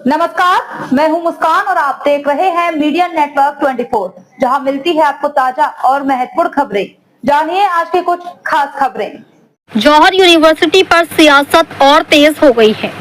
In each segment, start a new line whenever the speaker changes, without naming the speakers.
नमस्कार, मैं हूं मुस्कान और आप देख रहे हैं मीडिया नेटवर्क 24, जहां मिलती है आपको ताजा और महत्वपूर्ण खबरें। जानिए आज की कुछ खास खबरें।
जौहर यूनिवर्सिटी पर सियासत और तेज हो गई है।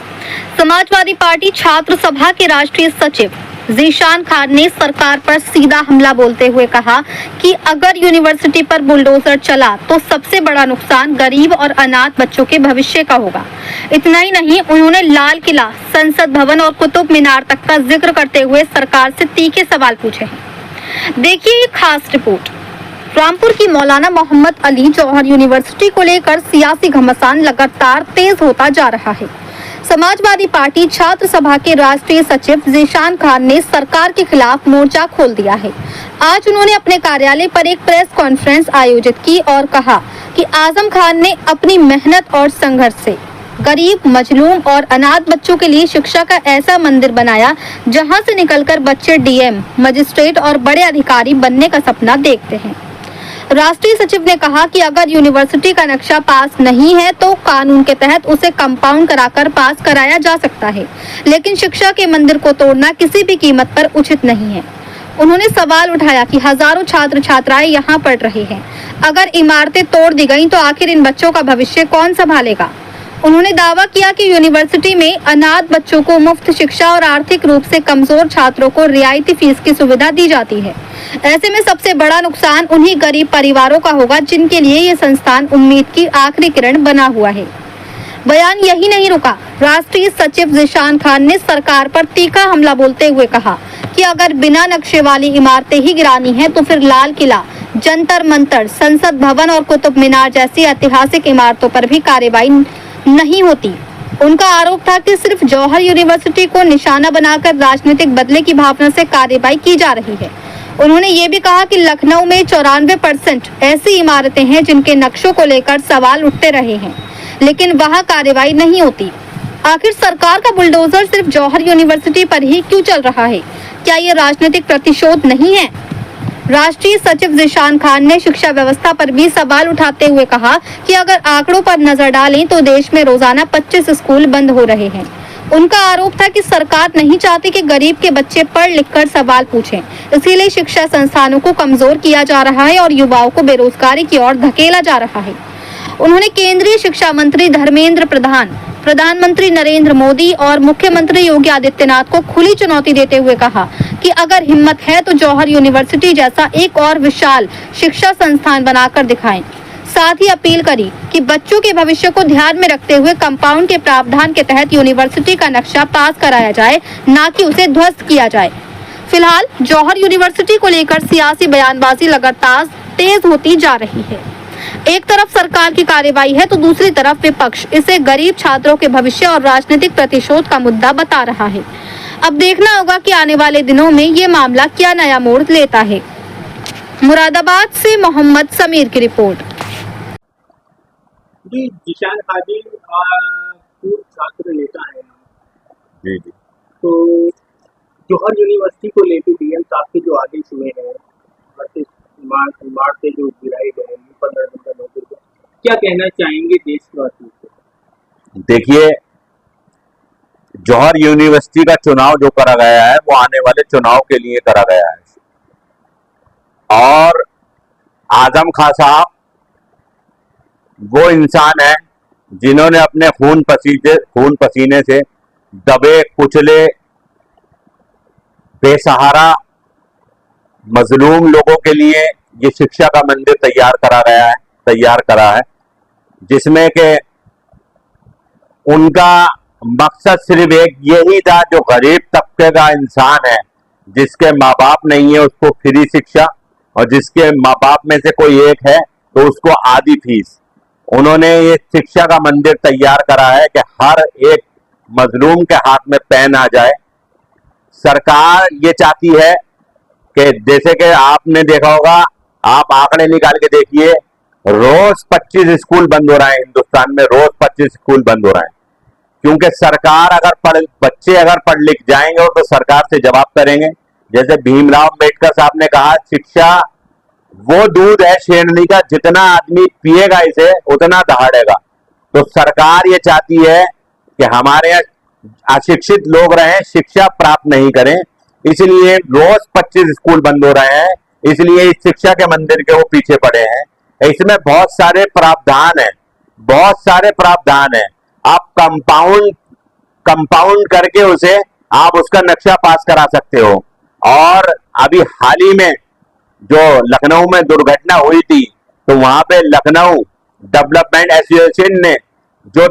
समाजवादी पार्टी छात्र सभा के राष्ट्रीय सचिव ज़ीशान खान ने सरकार पर सीधा हमला बोलते हुए कहा कि अगर यूनिवर्सिटी पर बुलडोजर चला तो सबसे बड़ा नुकसान गरीब और अनाथ बच्चों के भविष्य का होगा। इतना ही नहीं, उन्होंने लाल किला, संसद भवन और कुतुब मीनार तक का जिक्र करते हुए सरकार से तीखे सवाल पूछे हैं। देखिए ये खास रिपोर्ट। रामपुर की मौलाना मोहम्मद अली जौहर यूनिवर्सिटी को लेकर सियासी घमासान लगातार तेज होता जा रहा है। समाजवादी पार्टी छात्र सभा के राष्ट्रीय सचिव ज़ीशान खान ने सरकार के खिलाफ मोर्चा खोल दिया है। आज उन्होंने अपने कार्यालय पर एक प्रेस कॉन्फ्रेंस आयोजित की और कहा कि आजम खान ने अपनी मेहनत और संघर्ष से गरीब, मजलूम और अनाथ बच्चों के लिए शिक्षा का ऐसा मंदिर बनाया जहां से निकलकर बच्चे डीएम, मजिस्ट्रेट और बड़े अधिकारी बनने का सपना देखते हैं। राष्ट्रीय सचिव ने कहा कि अगर यूनिवर्सिटी का नक्शा पास नहीं है तो कानून के तहत उसे कंपाउंड कराकर पास कराया जा सकता है, लेकिन शिक्षा के मंदिर को तोड़ना किसी भी कीमत पर उचित नहीं है। उन्होंने सवाल उठाया कि हजारों छात्र छात्राएं यहाँ पढ़ रहे हैं, अगर इमारतें तोड़ दी गईं तो आखिर इन बच्चों का भविष्य कौन संभालेगा। उन्होंने दावा किया कि यूनिवर्सिटी में अनाथ बच्चों को मुफ्त शिक्षा और आर्थिक रूप से कमजोर छात्रों को रियायती फीस की सुविधा दी जाती है। ऐसे में सबसे बड़ा नुकसान उन्हीं गरीब परिवारों का होगा जिनके लिए ये संस्थान उम्मीद की आखिरी किरण बना हुआ है। बयान यही नहीं रुका। राष्ट्रीय सचिव ज़ीशान खान ने सरकार पर तीखा हमला बोलते हुए कहा कि अगर बिना नक्शे वाली इमारतें ही गिरानी है तो फिर लाल किला, जंतर मंतर, संसद भवन और कुतुब मीनार जैसी ऐतिहासिक इमारतों पर भी कार्रवाई नहीं होती। उनका आरोप था कि सिर्फ जौहर यूनिवर्सिटी को निशाना बनाकर राजनीतिक बदले की भावना से कार्रवाई की जा रही है। उन्होंने ये भी कहा कि लखनऊ में 94% ऐसी इमारतें हैं जिनके नक्शों को लेकर सवाल उठते रहे हैं, लेकिन वहां कार्रवाई नहीं होती। आखिर सरकार का बुलडोजर सिर्फ जौहर यूनिवर्सिटी पर ही क्यों चल रहा है? क्या ये राजनीतिक प्रतिशोध नहीं है? राष्ट्रीय सचिव ज़ीशान खान ने शिक्षा व्यवस्था पर भी सवाल उठाते हुए कहा कि अगर आंकड़ों पर नजर डालें तो देश में रोजाना 25 स्कूल बंद हो रहे हैं। उनका आरोप था कि सरकार नहीं चाहती कि गरीब के बच्चे पढ़ लिखकर सवाल पूछें, इसीलिए शिक्षा संस्थानों को कमजोर किया जा रहा है और युवाओं को बेरोजगारी की ओर धकेला जा रहा है। उन्होंने केंद्रीय शिक्षा मंत्री धर्मेंद्र प्रधान, प्रधानमंत्री नरेंद्र मोदी और मुख्यमंत्री योगी आदित्यनाथ को खुली चुनौती देते हुए कहा कि अगर हिम्मत है तो जौहर यूनिवर्सिटी जैसा एक और विशाल शिक्षा संस्थान बनाकर दिखाएं। साथ ही अपील करी कि बच्चों के भविष्य को ध्यान में रखते हुए कंपाउंड के प्रावधान के तहत यूनिवर्सिटी का नक्शा पास कराया जाए, न कि उसे ध्वस्त किया जाए। फिलहाल जौहर यूनिवर्सिटी को लेकर सियासी बयानबाजी लगातार तेज होती जा रही है। एक तरफ सरकार की कार्रवाई है तो दूसरी तरफ विपक्ष इसे गरीब छात्रों के भविष्य और राजनीतिक प्रतिशोध का मुद्दा बता रहा है। अब देखना होगा कि आने वाले दिनों में ये मामला क्या नया मोड़ लेता है। मुरादाबाद से मोहम्मद समीर की रिपोर्ट।
जी, ज़ीशान खान जी पूर्व छात्र नेता है जी। तो जौहर यूनिवर्सिटी को लेकर डीएम साहब के जो आदेश हुए हैं, इमारतें जो गिराई गए, 15 नंबर नौकरी को, क्या कहना चाहेंगे देशवासियों को?
देखिए, जौहर यूनिवर्सिटी का चुनाव जो करा गया है वो आने वाले चुनाव के लिए करा गया है और आजम खान साहब वो इंसान है जिन्होंने अपने खून पसीने से दबे कुचले बेसहारा मजलूम लोगों के लिए ये शिक्षा का मंदिर तैयार करा है, जिसमें के उनका मकसद सिर्फ एक यही था, जो गरीब तबके का इंसान है जिसके माँ बाप नहीं है उसको फ्री शिक्षा, और जिसके माँ बाप में से कोई एक है तो उसको आधी फीस। उन्होंने ये शिक्षा का मंदिर तैयार करा है कि हर एक मजलूम के हाथ में पेन आ जाए। सरकार ये चाहती है कि जैसे कि आपने देखा होगा, आप आंकड़े निकाल के देखिए, रोज 25 स्कूल बंद हो रहे हैं हिंदुस्तान में, रोज 25 स्कूल बंद हो रहे हैं, क्योंकि सरकार बच्चे अगर पढ़ लिख जाएंगे तो सरकार से जवाब करेंगे। जैसे भीमराव अम्बेडकर साहब ने कहा, शिक्षा वो दूध है शेरनी का, जितना आदमी पिएगा इसे उतना दहाड़ेगा। तो सरकार ये चाहती है कि हमारे अशिक्षित लोग रहे, शिक्षा प्राप्त नहीं करें, इसलिए रोज 25 स्कूल बंद हो रहे हैं, इसलिए इस शिक्षा के मंदिर के वो पीछे पड़े हैं। इसमें बहुत सारे प्रावधान है, बहुत सारे प्रावधान है। आप कंपाउंड करके उसे आप उसका नक्शा पास करा सकते हो। और अभी हाल ही में जो लखनऊ में दुर्घटना हुई थी, तो वहां पे लखनऊ डेवलपमेंट एसोसिएशन ने जो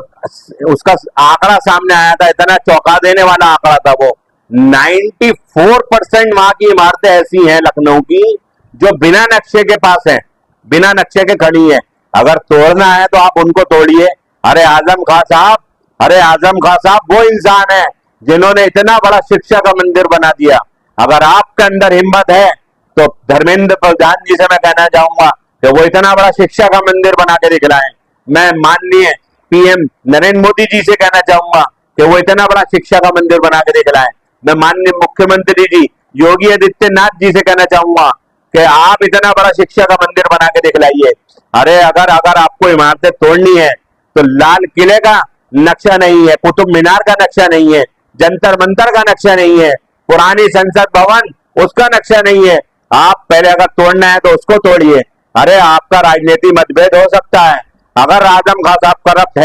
उसका आंकड़ा सामने आया था, इतना चौंका देने वाला आंकड़ा था वो 94% वहां की इमारतें ऐसी हैं लखनऊ की जो बिना नक्शे के पास है, बिना नक्शे के खड़ी है। अगर तोड़ना है तो आप उनको तोड़िए। अरे आजम खां साहब वो इंसान है जिन्होंने इतना बड़ा शिक्षा का मंदिर बना दिया। अगर आपके अंदर हिम्मत है तो धर्मेंद्र प्रधान जी से मैं कहना चाहूंगा कि वो इतना बड़ा शिक्षा का मंदिर बना के दिखलाएं। मैं माननीय पीएम नरेंद्र मोदी जी से कहना चाहूंगा कि वो इतना बड़ा शिक्षा का मंदिर बना के दिखलाएं। मैं माननीय मुख्यमंत्री जी योगी आदित्यनाथ जी से कहना चाहूंगा कि आप इतना बड़ा शिक्षा का मंदिर बना के दिखलाइए। अरे अगर आपको इमारतें तोड़नी है तो लाल किले का नक्शा नहीं है, कुतुब मीनार का नक्शा नहीं है, जंतर मंतर का नक्शा नहीं है, पुरानी संसद भवन उसका नक्शा नहीं है। आप पहले अगर तोड़ना है तो उसको तोड़िए। अरे आपका राजनीति मतभेद हो सकता है। अगर आजम खां साहब करप्ट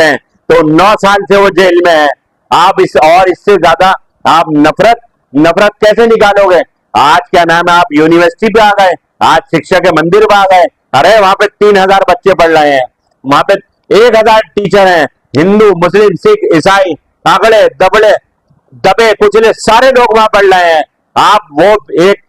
हैं तो 9 साल से वो जेल में है। आप इससे ज्यादा आप नफरत कैसे निकालोगे? आज क्या नाम है, आप यूनिवर्सिटी पे आ गए, आज शिक्षा के मंदिर पे आ गए। अरे वहां पे 3000 बच्चे पढ़ रहे हैं, वहां पे 1000 टीचर हैं, हिंदू मुस्लिम सिख ईसाई आगड़े दबे कुचले सारे लोग वहां पढ़ रहे हैं। आप वो एक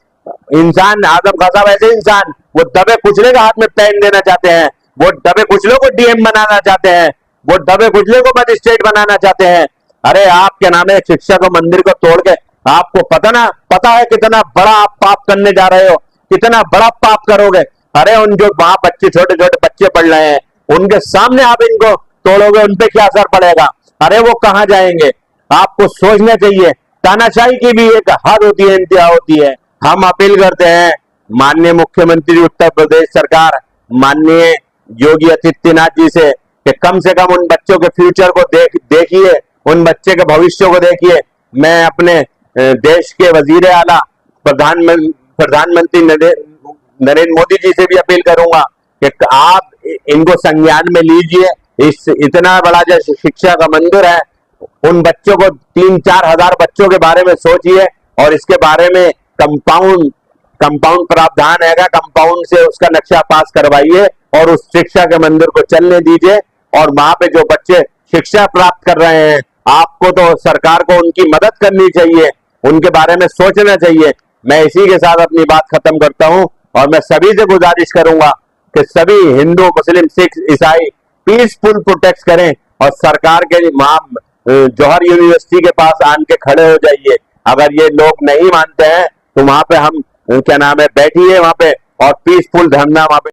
इंसान आजम खां साहब ऐसे इंसान वो दबे कुचले का हाथ में पेन देना चाहते हैं, वो दबे कुचले को डीएम बनाना चाहते हैं, वो दबे कुचले को मजिस्ट्रेट बनाना चाहते हैं। अरे आप क्या नाम है, शिक्षा को मंदिर को तोड़ के आपको पता है कितना बड़ा आप पाप करने जा रहे हो, कितना बड़ा पाप करोगे। अरे उन जो वहां बच्चे छोटे बच्चे पढ़ रहे हैं उनके सामने आप इनको तोड़ोगे, उनपे क्या असर पड़ेगा? अरे वो कहां जाएंगे? आपको सोचना चाहिए। तानाशाही की भी एक हद होती है, इंतहा होती है। हम अपील करते हैं माननीय मुख्यमंत्री उत्तर प्रदेश सरकार, माननीय योगी आदित्यनाथ जी से कम उन बच्चों के फ्यूचर को देखिए, उन बच्चे के भविष्य को देखिए। मैं अपने देश के वजीर आला प्रधानमंत्री नरेंद्र मोदी जी से भी अपील करूंगा कि आप इनको संज्ञान में लीजिए। इतना बड़ा जो शिक्षा का मंदिर है, उन बच्चों को 3-4 हजार बच्चों के बारे में सोचिए और इसके बारे में कंपाउंड प्रावधान है, कंपाउंड से उसका नक्शा पास करवाइए और उस शिक्षा के मंदिर को चलने दीजिए। और वहां पे जो बच्चे शिक्षा प्राप्त कर रहे हैं, आपको तो सरकार को उनकी मदद करनी चाहिए, उनके बारे में सोचना चाहिए। मैं इसी के साथ अपनी बात खत्म करता हूं और मैं सभी से गुजारिश करूंगा कि सभी हिंदू मुस्लिम सिख ईसाई पीसफुल प्रोटेस्ट करें और सरकार के जौहर यूनिवर्सिटी के पास आन के खड़े हो जाइए। अगर ये लोग नहीं मानते हैं तो वहां पे हम बैठिए वहां पे और पीसफुल धरना वहां पे